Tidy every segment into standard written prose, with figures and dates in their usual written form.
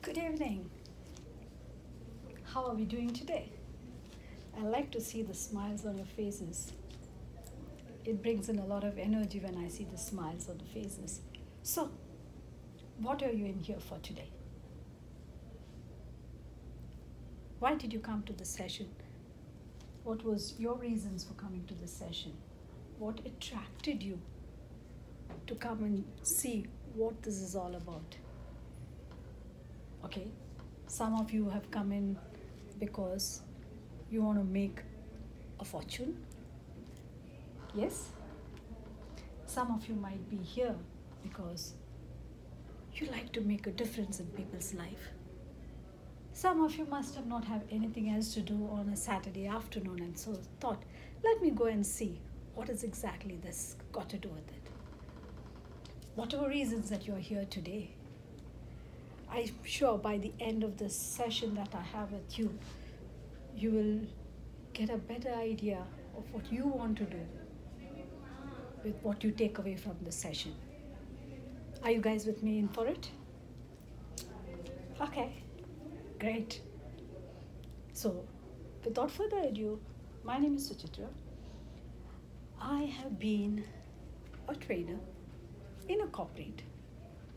Good evening. How are we doing today? I like to see the smiles on your faces. It brings in a lot of energy when I see the smiles on the faces. So, what are you in here for today? Why did you come to the session? What was your reasons for coming to the session? What attracted you to come and see what this is all about? Okay, some of you have come in because you want to make a fortune. Yes? Some of you might be here because you like to make a difference in people's life. Some of you must have not have anything else to do on a Saturday afternoon and so thought, let me go and see what is exactly this got to do with it. Whatever reasons that you are here today, I'm sure by the end of this session that I have with you, you will get a better idea of what you want to do with what you take away from the session. Are you guys with me in for it? Okay, great. So, without further ado, my name is Suchitra. I have been a trainer in a corporate,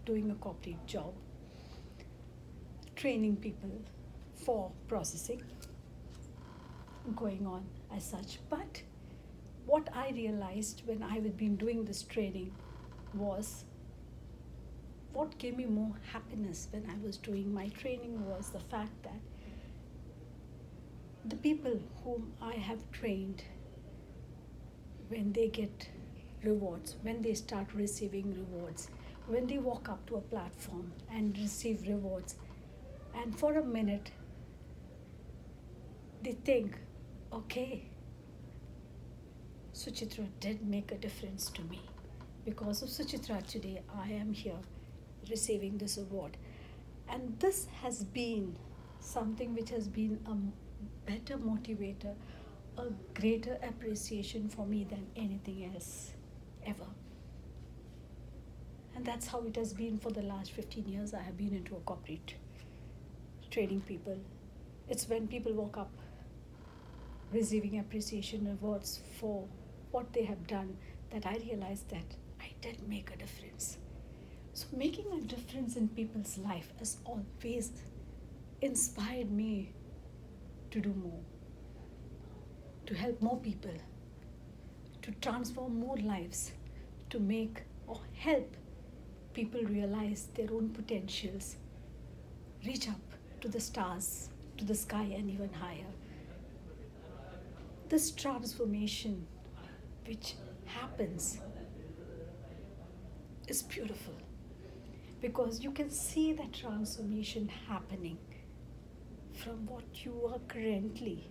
doing a corporate job, training people for processing, going on as such. But what I realized when I had been doing this training was what gave me more happiness when I was doing my training was the fact that the people whom I have trained, when they get rewards, when they start receiving rewards, when they walk up to a platform and receive rewards, and for a minute they think, okay, Suchitra did make a difference to me. Because of Suchitra, today I am here receiving this award. And this has been something which has been a better motivator, a greater appreciation for me than anything else ever. And that's how it has been for the last 15 years. I have been into a corporate training people. It's when people walk up receiving appreciation awards for what they have done that I realized that I did make a difference. So making a difference in people's life has always inspired me to do more, to help more people, to transform more lives, to make or help people realize their own potentials, reach up to the stars, to the sky, and even higher. This transformation which happens is beautiful because you can see that transformation happening from what you are currently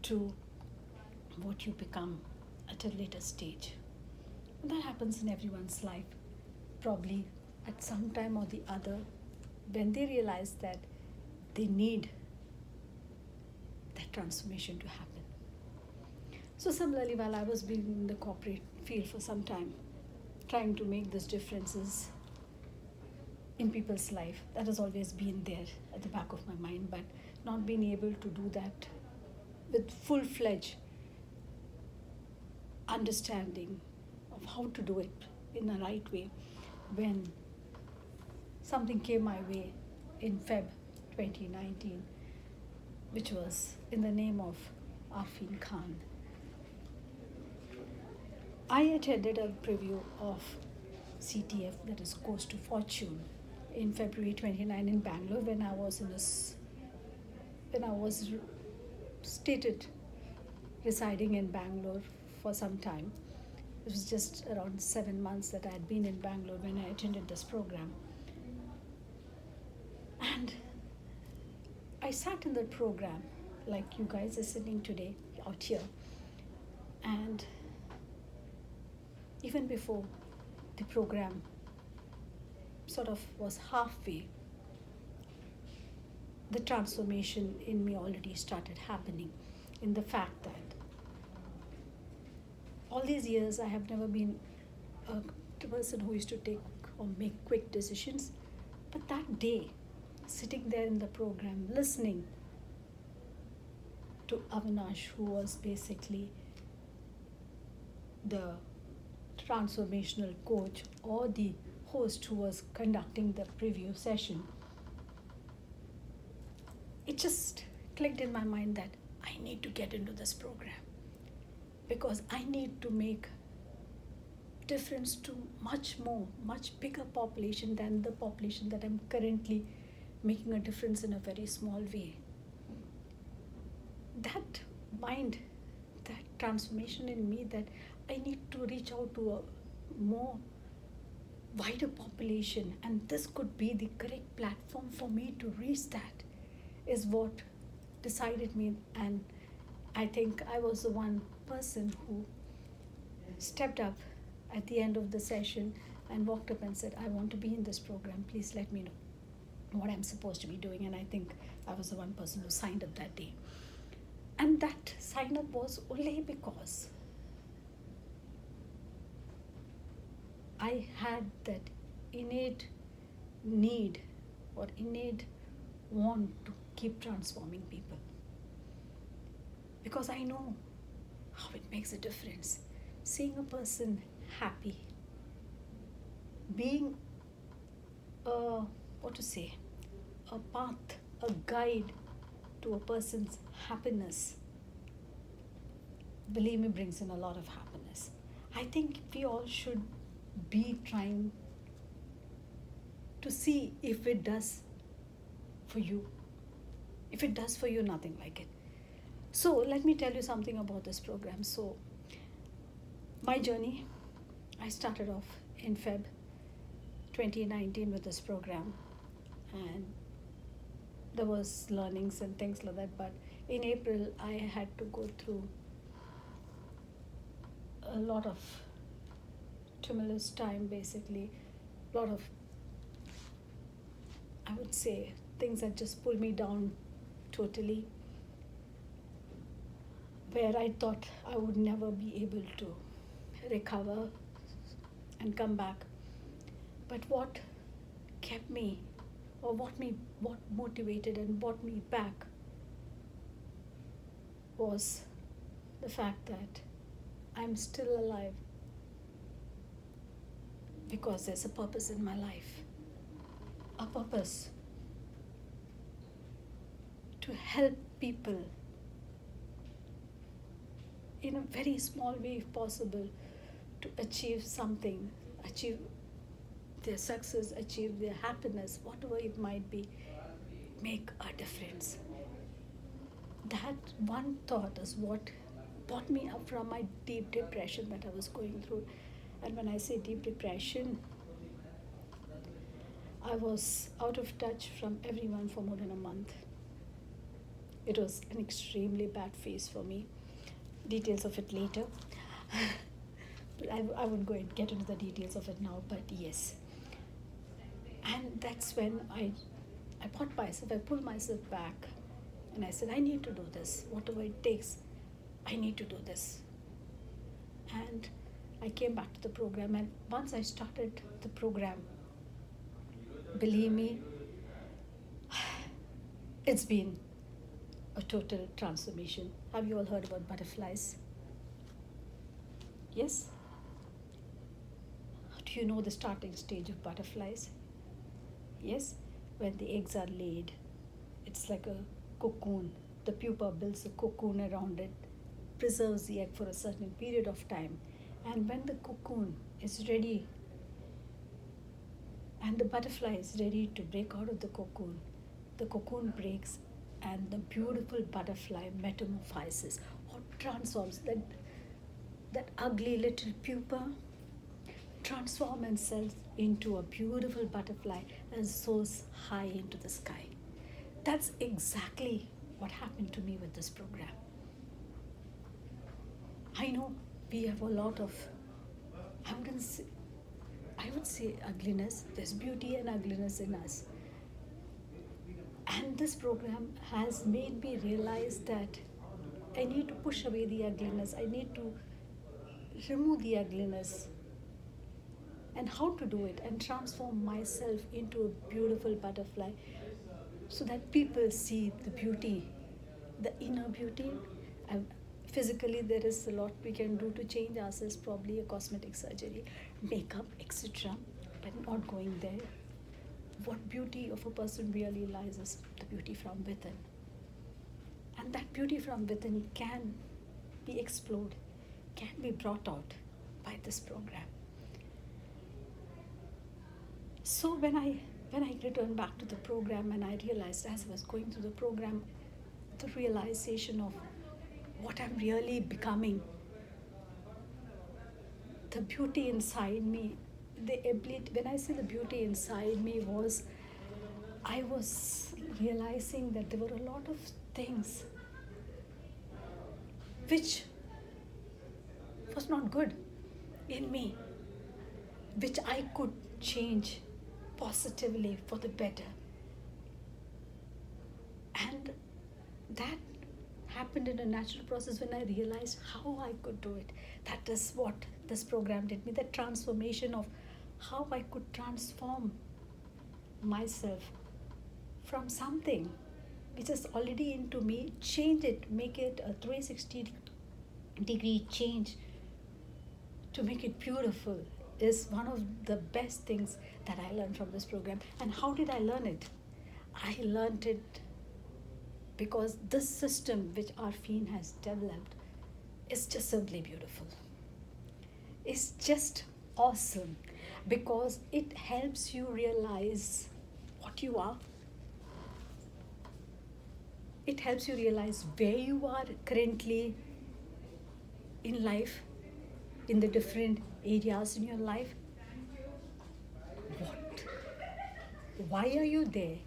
to what you become at a later stage. And that happens in everyone's life, probably at some time or the other, when they realize that they need that transformation to happen. So similarly, while I was being in the corporate field for some time, trying to make these differences in people's life, that has always been there at the back of my mind, but not being able to do that with full-fledged understanding of how to do it in a right way when something came my way in Feb 2019, which was in the name of Arfin Khan. I attended a preview of CTF, that is Course to Fortune, in February 29 in Bangalore when I was stated residing in Bangalore for some time. It was just around 7 months that I had been in Bangalore when I attended this program. And I sat in that program like you guys are sitting today out here. And even before the program sort of was halfway, the transformation in me already started happening in the fact that all these years I have never been a person who used to take or make quick decisions. But that day, sitting there in the program, listening to Avinash, who was basically the transformational coach or the host who was conducting the preview session, it just clicked in my mind that I need to get into this program because I need to make difference to much bigger population than the population that I'm currently making a difference in a very small way. That mind, that transformation in me, that I need to reach out to a more wider population, and this could be the correct platform for me to reach that, is what decided me. And I think I was the one person who stepped up at the end of the session and walked up and said, I want to be in this program, please let me know what I'm supposed to be doing. And I think I was the one person who signed up that day. And that sign up was only because I had that innate need or innate want to keep transforming people. Because I know how it makes a difference. Seeing a person happy, being a path, a guide to a person's happiness, believe me, brings in a lot of happiness. I think we all should be trying to see if it does for you. If it does for you, nothing like it. So let me tell you something about this program. So my journey, I started off in Feb 2019 with this program, and there was learnings and things like that, but in April I had to go through a lot of tumultuous time, basically, a lot of, I would say, things that just pulled me down totally, where I thought I would never be able to recover and come back. But what kept me, or what motivated and brought me back, was the fact that I'm still alive because there's a purpose in my life. A purpose to help people in a very small way, if possible, to achieve something, achieve their success, achieve their happiness, whatever it might be, make a difference. That one thought is what brought me up from my deep depression that I was going through. And when I say deep depression, I was out of touch from everyone for more than a month. It was an extremely bad phase for me. Details of it later. But I won't go and get into the details of it now, but yes. And that's when I pulled myself back, and I said, I need to do this. Whatever it takes, I need to do this. And I came back to the program, and once I started the program, believe me, it's been a total transformation. Have you all heard about butterflies? Yes? Do you know the starting stage of butterflies? Yes? When the eggs are laid, it's like a cocoon. The pupa builds a cocoon around it, preserves the egg for a certain period of time. And when the cocoon is ready and the butterfly is ready to break out of the cocoon breaks, and the beautiful butterfly metamorphizes or transforms. That ugly little pupa transforms itself into a beautiful butterfly and soars high into the sky. That's exactly what happened to me with this program. I know we have a lot of, I would say ugliness. There's beauty and ugliness in us. And this program has made me realize that I need to push away the ugliness. I need to remove the ugliness. And how to do it and transform myself into a beautiful butterfly so that people see the beauty, the inner beauty. And physically, there is a lot we can do to change ourselves, probably a cosmetic surgery, makeup, etc. But not going there. What beauty of a person really lies is the beauty from within. And that beauty from within can be explored, can be brought out by this program. So when I returned back to the program, and I realized as I was going through the program, the realization of what I'm really becoming, the beauty inside me, the ability, when I say the beauty inside me was, I was realizing that there were a lot of things which was not good in me, which I could change positively for the better. And that happened in a natural process when I realized how I could do it. That is what this program did me, that transformation of how I could transform myself from something which is already into me, change it, make it a 360-degree change to make it beautiful, is one of the best things that I learned from this program. And how did I learn it? I learned it because this system which Arfeen has developed is just simply beautiful. It's just awesome because it helps you realize what you are. It helps you realize where you are currently in life, in the different areas in your life. Why are you there?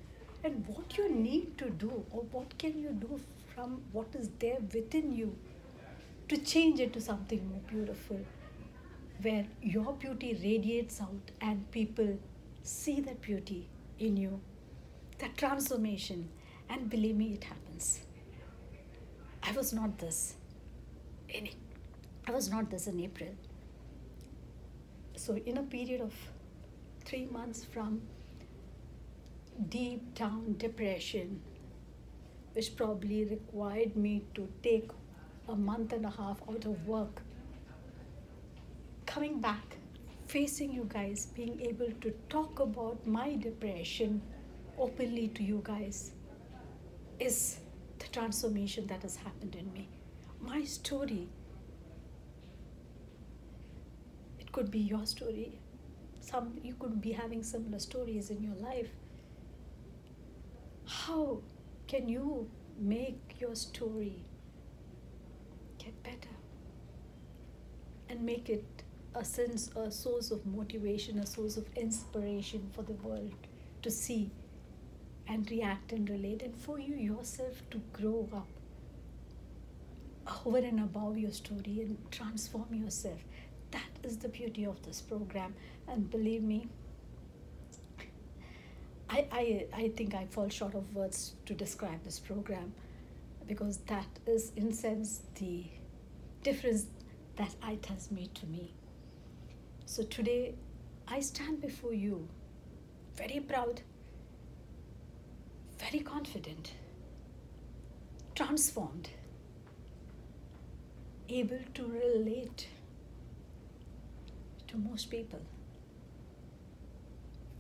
And what you need to do, or what can you do from what is there within you to change it to something more beautiful, where your beauty radiates out and people see that beauty in you, that transformation. And believe me, it happens. I was not this in April. So in a period of 3 months from deep down depression, which probably required me to take a month and a half out of work, coming back, facing you guys, being able to talk about my depression openly to you guys, is the transformation that has happened in me. My story, it could be your story. You could be having similar stories in your life. How can you make your story get better and make it a source of motivation, a source of inspiration for the world to see and react and relate, and for you yourself to grow up over and above your story and transform yourself? That is the beauty of this program. And believe me, I think I fall short of words to describe this program, because that is, in a sense, the difference that it has made to me. So today, I stand before you very proud, very confident, transformed, able to relate to most people,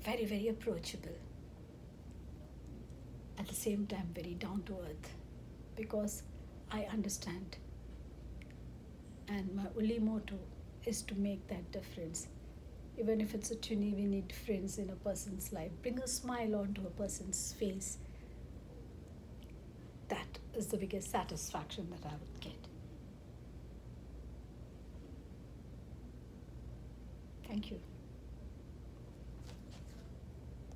very, very approachable, at the same time very down to earth, because I understand, and my only motto is to make that difference. Even if it's a teeny weeny difference in a person's life, bring a smile onto a person's face. That is the biggest satisfaction that I would get. Thank you.